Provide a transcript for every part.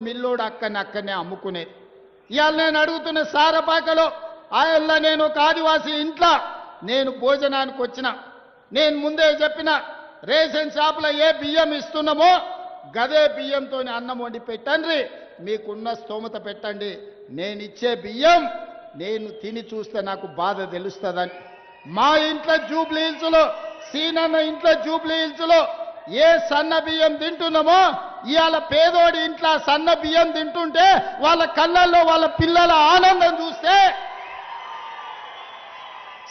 మిల్లోడు అక్కడనే అమ్ముకునేది. ఇవాళ నేను అడుగుతున్న సారపాకలో ఆయల్ల నేను ఒక ఆదివాసీ ఇంట్లో నేను భోజనానికి వచ్చిన, నేను ముందే చెప్పిన రేషన్ షాపులో ఏ బియ్యం ఇస్తున్నామో గదే బియ్యంతో అన్నం వండి పెట్టండి, మీకున్న స్తోమత పెట్టండి, నేను ఇచ్చే బియ్యం నేను తిని చూస్తే నాకు బాధ తెలుస్తుందని. మా ఇంట్లో జూబ్లీ హిల్స్లో, సీనన్న ఇంట్లో జూబ్లీ హిల్స్లో ఏ సన్న బియ్యం తింటున్నామో ఇవాళ పేదోడి ఇంట్లో సన్న బియ్యం తింటుంటే వాళ్ళ కళ్ళల్లో వాళ్ళ పిల్లల ఆనందం చూస్తే,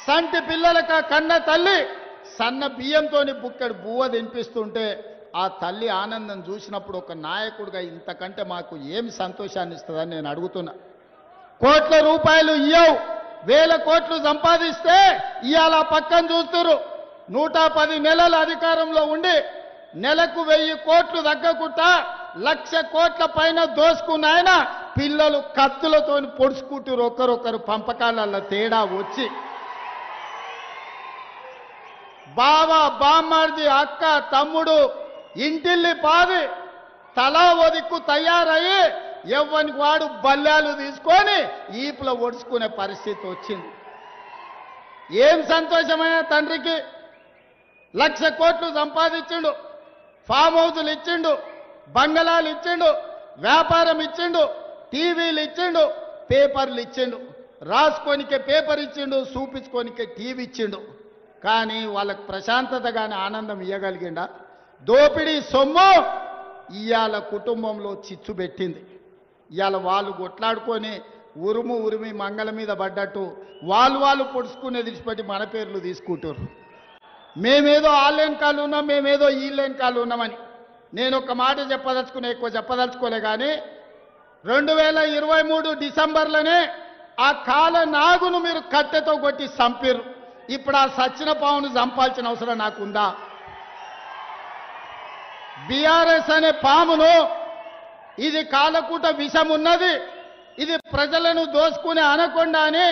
సంటి పిల్లలకు కన్న తల్లి సన్న బియ్యంతోని బుక్కడు బువ్వ తినిపిస్తుంటే ఆ తల్లి ఆనందం చూసినప్పుడు ఒక నాయకుడిగా ఇంతకంటే మాకు ఏమి సంతోషాన్ని ఇస్తుందని నేను అడుగుతున్నా. కోట్ల రూపాయలు ఇయ్యవు, వేల కోట్లు సంపాదిస్తే ఇవాళ పక్కన చూస్తున్నారు. 110 నెలల అధికారంలో ఉండి నెలకు 1000 కోట్లు తగ్గకుండా 1,00,000 కోట్ల పైన దోసుకున్నాయన పిల్లలు కత్తులతో పొడుచుకుంటారు ఒకరొకరు పంపకాల తేడా వచ్చి. బావ బామ్మర్ది అక్క తమ్ముడు ఇంటిల్లి పాది తలా ఒదిక్కు తయారయ్యి ఎవ్వనికి వాడు బల్లాలు తీసుకొని ఈపులో ఒడుచుకునే పరిస్థితి వచ్చింది. ఏం సంతోషమైన తండ్రికి 1,00,000 కోట్లు సంపాదించిండు, ఫామ్ హౌజులు ఇచ్చిండు, బంగళాలు ఇచ్చిండు, వ్యాపారం ఇచ్చిండు, టీవీలు ఇచ్చిండు, పేపర్లు ఇచ్చిండు, రాసుకోనికే పేపర్ ఇచ్చిండు, చూపించుకోనికే టీవీ ఇచ్చిండు. కానీ వాళ్ళకు ప్రశాంతతగానే ఆనందం ఇవ్వగలిగిండా? దోపిడీ సొమ్ము ఇవాళ కుటుంబంలో చిచ్చు పెట్టింది. ఇవాళ వాళ్ళు కొట్లాడుకొని ఉరిమి మంగళ మీద పడ్డట్టు వాళ్ళు పొడుచుకునేది విడిచిపెట్టి మన పేర్లు తీసుకుంటారు. మేమేదో ఆన్లైన్ కాలు ఉన్నాం, మేమేదో ఈ లైన్ కాలు ఉన్నామని. నేను ఒక మాట చెప్పదలుచుకునే, ఎక్కువ చెప్పదలుచుకోలే. కానీ 2023 డిసెంబర్లోనే ఆ కాల నాగును మీరు కట్టెతో కొట్టి చంపారు. ఇప్పుడు ఆ సచ్చిన పావును చంపాల్సిన అవసరం నాకుందా? బీఆర్ఎస్ అనే పామును, ఇది కాలకూట విషం ఉన్నది, ఇది ప్రజలను దోసుకునే అనకొండ అని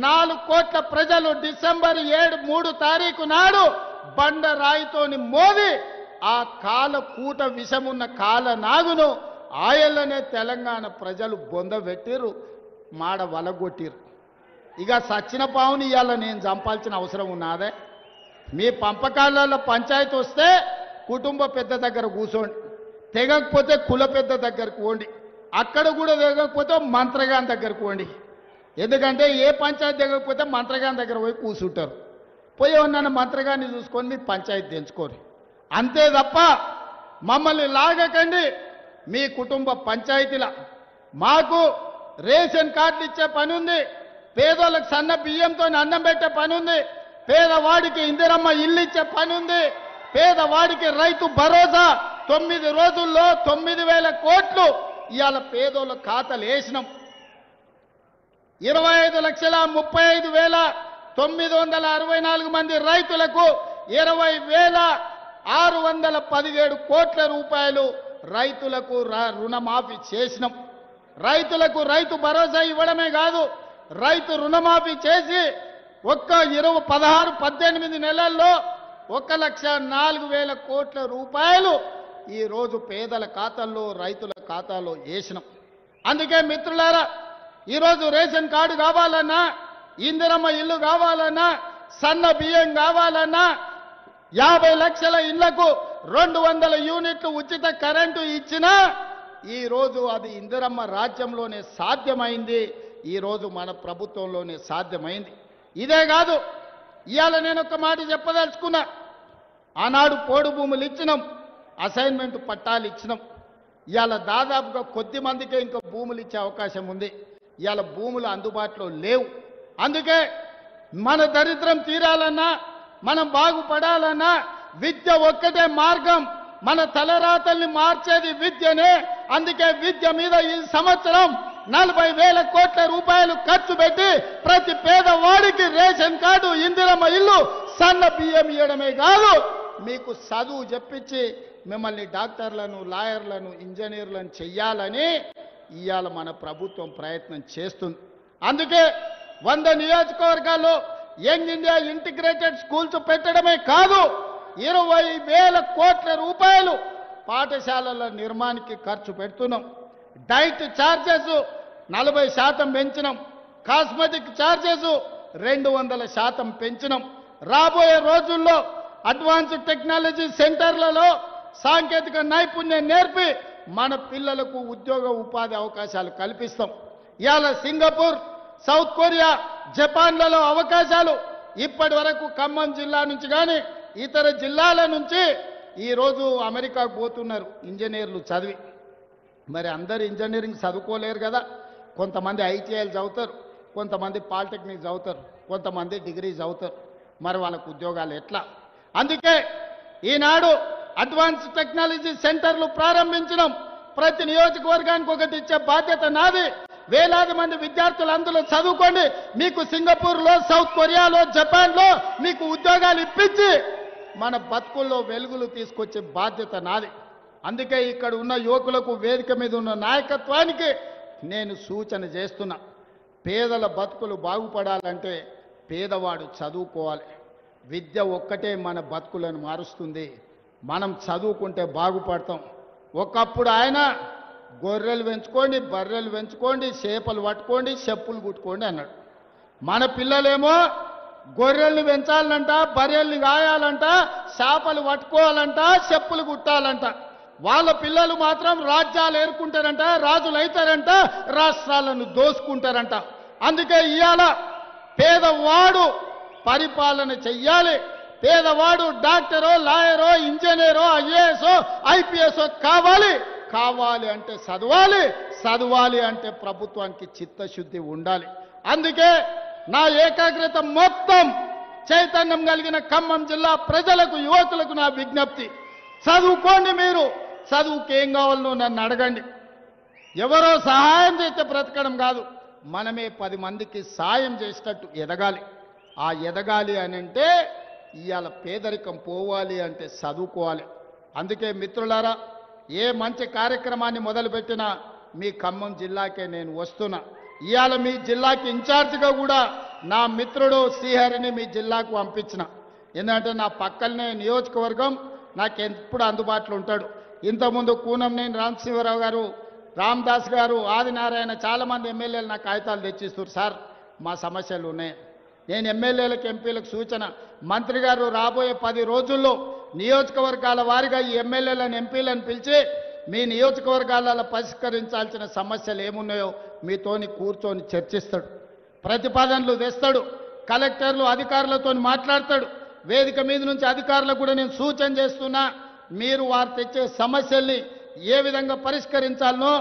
4 కోట్ల ప్రజలు డిసెంబర్ 3 తారీఖు నాడు బండరాయితోని మోది ఆ కాలకూట విషమున్న కాల నాగును ఆయల్లనే తెలంగాణ ప్రజలు బొందబెట్టిరు, మాడ వలగొట్టిరు. ఇక సచ్చిన పావుని ఇవాళ నేను చంపాల్సిన అవసరం ఉన్నదే? మీ పంపకాలలో పంచాయతీ వస్తే కుటుంబ పెద్ద దగ్గర కూర్చోండి, తెగకపోతే కుల పెద్ద దగ్గరకు పోండి, అక్కడ కూడా తెగకపోతే మంత్రగాన్ దగ్గరకు పోండి. ఎందుకంటే ఏ పంచాయతీ తెగకపోతే మంత్రగాన్ దగ్గర పోయి కూర్చుంటారు. పోయి ఉన్న మంత్రగాన్ని చూసుకొని మీ పంచాయతీ తెంచుకోరు. అంతే తప్ప మమ్మల్ని లాగకండి. మీ కుటుంబ పంచాయతీల మాకు రేషన్ కార్డులు ఇచ్చే పని ఉంది, పేదోళ్ళకి సన్న బియ్యంతో అన్నం పెట్టే పని ఉంది, పేదవాడికి ఇందిరమ్మ ఇల్లు ఇచ్చే పని ఉంది, పేదవాడికి రైతు భరోసా 9 రోజుల్లో 9,000 కోట్లు ఇవాళ పేదోళ్ళ ఖాతాలు వేసినాం. 25,35,964 మంది రైతులకు 20,617 కోట్ల రూపాయలు రైతులకు రుణమాఫీ చేసినాం. రైతులకు రైతు భరోసా ఇవ్వడమే కాదు, రైతు రుణమాఫీ చేసి ఒక్క 16-18 నెలల్లో 1,04,000 కోట్ల రూపాయలు ఈరోజు పేదల ఖాతాల్లో, రైతుల ఖాతాలో వేసినాం. అందుకే మిత్రులారా, ఈరోజు రేషన్ కార్డు కావాలన్నా, ఇందిరమ్మ ఇల్లు కావాలన్నా, సన్న బియ్యం కావాలన్నా, 50 లక్షల ఇళ్లకు 200 యూనిట్లు ఉచిత కరెంటు ఇచ్చినా ఈరోజు అది ఇందిరమ్మ రాజ్యంలోనే సాధ్యమైంది, ఈరోజు మన ప్రభుత్వంలోనే సాధ్యమైంది. ఇదే కాదు, ఇవాళ నేను ఒక మాట చెప్పదలుచుకున్నా. ఆనాడు పోడు భూములు ఇచ్చినాం, అసైన్మెంట్ పట్టాలు ఇచ్చినాం. ఇవాళ దాదాపుగా కొద్ది మందికే ఇంకా భూములు ఇచ్చే అవకాశం ఉంది. ఇవాళ భూములు అందుబాటులో లేవు. అందుకే మన దరిద్రం తీరాలన్నా, మనం బాగుపడాలన్నా విద్య ఒక్కటే మార్గం. మన తలరాతల్ని మార్చేది విద్యనే. అందుకే విద్య మీద ఈ సంవత్సరం 40,000 కోట్ల రూపాయలు ఖర్చు పెట్టి ప్రతి పేదవాడికి రేషన్ కార్డు, ఇందిరమ్మ ఇల్లు, సన్న బియ్యం ఇవ్వడమే కాదు, మీకు చదువు చెప్పించి మిమ్మల్ని డాక్టర్లను, లాయర్లను, ఇంజనీర్లను చెయ్యాలని ఇవాళ మన ప్రభుత్వం ప్రయత్నం చేస్తుంది. అందుకే 100 నియోజకవర్గాల్లో యంగ్ ఇండియా ఇంటిగ్రేటెడ్ స్కూల్స్ పెట్టడమే కాదు, 20,000 కోట్ల రూపాయలు పాఠశాలల నిర్మాణానికి ఖర్చు పెడుతున్నాం. డైట్ ఛార్జెస్ 40% పెంచినాం, కాస్మెటిక్ ఛార్జెస్ 200% పెంచినాం. రాబోయే రోజుల్లో అడ్వాన్స్డ్ టెక్నాలజీ సెంటర్లలో సాంకేతిక నైపుణ్యం నేర్పి మన పిల్లలకు ఉద్యోగ ఉపాధి అవకాశాలు కల్పిస్తాం. ఇవాళ సింగపూర్, సౌత్ కొరియా, జపాన్లలో అవకాశాలు ఇప్పటి వరకు ఖమ్మం జిల్లా నుంచి కానీ ఇతర జిల్లాల నుంచి ఈరోజు అమెరికాకు పోతున్నారు ఇంజనీర్లు చదివి. మరి అందరు ఇంజనీరింగ్ చదువుకోలేరు కదా, కొంతమంది ఐటీఐలు చదువుతారు, కొంతమంది పాలిటెక్నిక్ చదువుతారు, కొంతమంది డిగ్రీ చదువుతారు. మరి వాళ్ళకు ఉద్యోగాలు ఎట్లా? అందుకే ఈనాడు అడ్వాన్స్ టెక్నాలజీ సెంటర్లు ప్రారంభించడం, ప్రతి నియోజకవర్గానికి ఒకటి ఇచ్చే బాధ్యత నాది. వేలాది మంది విద్యార్థులు అందులో చదువుకోండి, మీకు సింగపూర్లో, సౌత్ కొరియాలో, జపాన్లో మీకు ఉద్యోగాలు ఇప్పించి మన బతుకుల్లో వెలుగులు తీసుకొచ్చే బాధ్యత నాది. అందుకే ఇక్కడ ఉన్న యువకులకు, వేదిక మీద ఉన్న నాయకత్వానికి నేను సూచన చేస్తున్నా. పేదల బతుకులు బాగుపడాలంటే పేదవాడు చదువుకోవాలి. విద్య ఒక్కటే మన బతుకులను మారుస్తుంది. మనం చదువుకుంటే బాగుపడతాం. ఒకప్పుడు ఆయన గొర్రెలు పెంచుకోండి, బర్రెలు పెంచుకోండి, చేపలు పట్టుకోండి, చెప్పులు కుట్టుకోండి అన్నాడు. మన పిల్లలేమో గొర్రెల్ని పెంచాలంట, బర్రెల్ని గాయాలంట, చేపలు పట్టుకోవాలంట, చెప్పులు కుట్టాలంట. వాళ్ళ పిల్లలు మాత్రం రాజ్యాలు ఏరుకుంటారంట, రాజులు అవుతారంట, రాష్ట్రాలను దోసుకుంటారంట. అందుకే ఇవాళ పేదవాడు పరిపాలన చెయ్యాలి. పేదవాడు డాక్టరో, లాయరో, ఇంజనీరో, ఐఏఎస్ఓ, ఐపీఎస్ఓ కావాలి. కావాలి అంటే చదవాలి, చదవాలి అంటే ప్రభుత్వానికి చిత్తశుద్ధి ఉండాలి. అందుకే నా ఏకాగ్రత మొత్తం చైతన్యం కలిగిన ఖమ్మం జిల్లా ప్రజలకు, యువకులకు నా విజ్ఞప్తి, చదువుకోండి. మీరు చదువుకి ఏం కావాలనో నన్ను అడగండి. ఎవరో సహాయం చేస్తే బ్రతకడం కాదు, మనమే 10 మందికి సాయం చేసేటట్టు ఎదగాలి. ఆ ఎదగాలి అని అంటే ఇవాళ పేదరికం పోవాలి అంటే చదువుకోవాలి. అందుకే మిత్రులారా, ఏ మంచి కార్యక్రమాన్ని మొదలుపెట్టినా మీ ఖమ్మం జిల్లాకే నేను వస్తున్నా. ఇవాళ మీ జిల్లాకి ఇన్ఛార్జిగా కూడా నా మిత్రుడు శ్రీహరిని మీ జిల్లాకు పంపించిన. ఎందుకంటే నా పక్కనే నియోజకవర్గం, నాకు ఎప్పుడు అందుబాటులో ఉంటాడు. ఇంతకుముందు కూనంనేని రామసింహారావు గారు, రామదాస్ గారు, ఆదినారాయణ, చాలామంది ఎమ్మెల్యేలు నాకు కాగితాలు తెచ్చిస్తారు. సార్ మా సమస్యలు ఉన్నాయి. నేను ఎమ్మెల్యేలకు, ఎంపీలకు సూచన, మంత్రి గారు రాబోయే 10 రోజుల్లో నియోజకవర్గాల వారిగా ఈ ఎమ్మెల్యేలను, ఎంపీలను పిలిచి మీ నియోజకవర్గాలలో పరిష్కరించాల్సిన సమస్యలు ఏమున్నాయో మీతోని కూర్చొని చర్చిస్తాడు, ప్రతిపాదనలు తెస్తాడు, కలెక్టర్లు, అధికారులతో మాట్లాడతాడు. వేదిక మీద నుంచి అధికారులకు కూడా నేను సూచన చేస్తున్నా, మీరు వారు తెచ్చే సమస్యల్ని ఏ విధంగా పరిష్కరించాలనో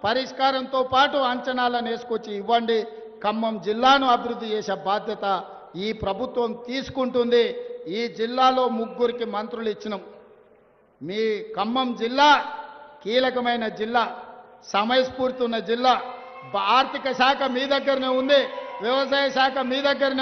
పరిష్కారంతో పాటు అంచనాలను వేసుకొచ్చి ఇవ్వండి. ఖమ్మం జిల్లాను అభివృద్ధి చేసే బాధ్యత ఈ ప్రభుత్వం తీసుకుంటుంది. ఈ జిల్లాలో 3కి మంత్రులు ఇచ్చినాం. మీ ఖమ్మం జిల్లా కీలకమైన జిల్లా, సమయస్ఫూర్తి ఉన్న జిల్లా. ఆర్థిక శాఖ మీ దగ్గరనే ఉంది, వ్యవసాయ శాఖ మీ దగ్గరనే